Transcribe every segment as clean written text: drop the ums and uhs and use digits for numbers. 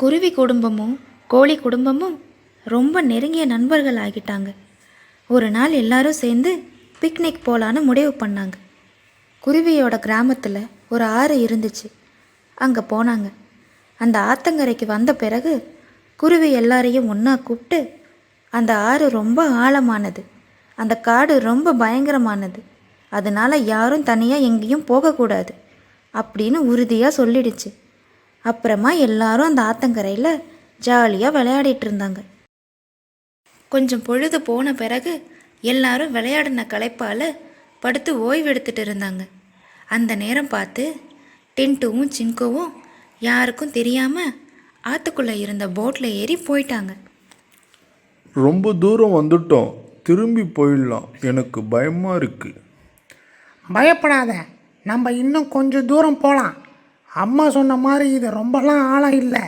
குருவி குடும்பமும் கோழி குடும்பமும் ரொம்ப நெருங்கிய நண்பர்கள் ஆகிட்டாங்க. ஒரு நாள் எல்லாரும் சேர்ந்து பிக்னிக் போகலான்னு முடிவு பண்ணாங்க. குருவியோட கிராமத்தில் ஒரு ஆறு இருந்துச்சு. அங்கே போனாங்க. அந்த ஆத்தங்கரைக்கு வந்த பிறகு குருவி எல்லாரையும் ஒன்றா கூப்பிட்டு, அந்த ஆறு ரொம்ப ஆழமானது, அந்த காடு ரொம்ப பயங்கரமானது, அதனால் யாரும் தனியாக எங்கேயும் போகக்கூடாது அப்படின்னு உறுதியாக சொல்லிடுச்சு. அப்புறமா எல்லாரும் அந்த ஆத்தங்கரையில் ஜாலியாக விளையாடிட்டு இருந்தாங்க. கொஞ்சம் பொழுது போன பிறகு எல்லாரும் விளையாடின களைப்பால் படுத்து ஓய்வெடுத்துட்டு இருந்தாங்க. அந்த நேரம் பார்த்து டின்ட்டுவும் சின்கோவும் யாருக்கும் தெரியாமல் ஆற்றுக்குள்ளே இருந்த போட்டில் ஏறி போயிட்டாங்க. ரொம்ப தூரம் வந்துட்டோம், திரும்பி போயிடலாம், எனக்கு பயமாக இருக்குது. பயப்படாத, நம்ம இன்னும் கொஞ்சம் தூரம் போகலாம். அம்மா சொன்ன மாதிரி இது ரொம்பலாம் ஆழம் இல்லை.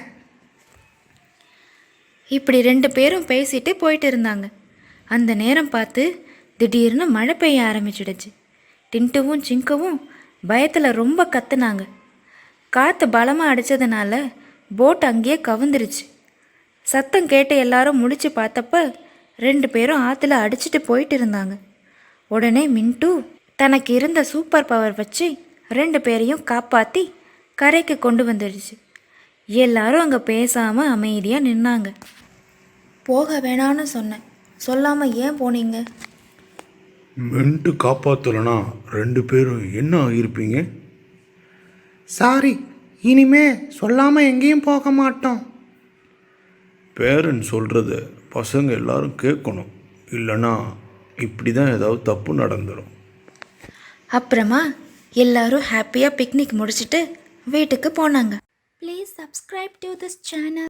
இப்படி 2 பேரும் பேசிட்டு போயிட்டு இருந்தாங்க. அந்த நேரம் பார்த்து திடீர்னு மழை பெய்ய ஆரம்பிச்சிடுச்சு. டின்ட்டுவும் சின்கவும் பயத்தில் ரொம்ப கத்துனாங்க. காற்று பலமாக அடித்ததுனால போட் அங்கேயே கவுந்துருச்சு. சத்தம் கேட்டு எல்லாரும் முழிச்சு பார்த்தப்ப 2 பேரும் ஆற்றுல அடிச்சுட்டு போயிட்டு இருந்தாங்க. உடனே மின்ட்டு தனக்கு இருந்த சூப்பர் பவர் வச்சு 2 பேரையும் காப்பாற்றி கரைக்கு கொண்டு வந்துடுச்சு. எல்லாரும் அங்கே பேசாமல் அமைதியாக நின்னாங்க. போக வேணான்னு சொன்னேன், சொல்லாமல் ஏன் போனீங்க? மின்ட்டு காப்பாற்றலைன்னா 2 பேரும் என்ன ஆகியிருப்பீங்க? சாரி, இனிமே சொல்லாமல் எங்கேயும் போக மாட்டோம். பேரண்ட் சொல்கிறத பசங்க எல்லாரும் கேட்கணும், இல்லைன்னா இப்படி தான் ஏதாவது தப்பு நடந்துடும். அப்புறமா எல்லாரும் ஹாப்பியாக பிக்னிக் முடிச்சுட்டு வீட்டுக்கு போனாங்க. Please subscribe to this channel.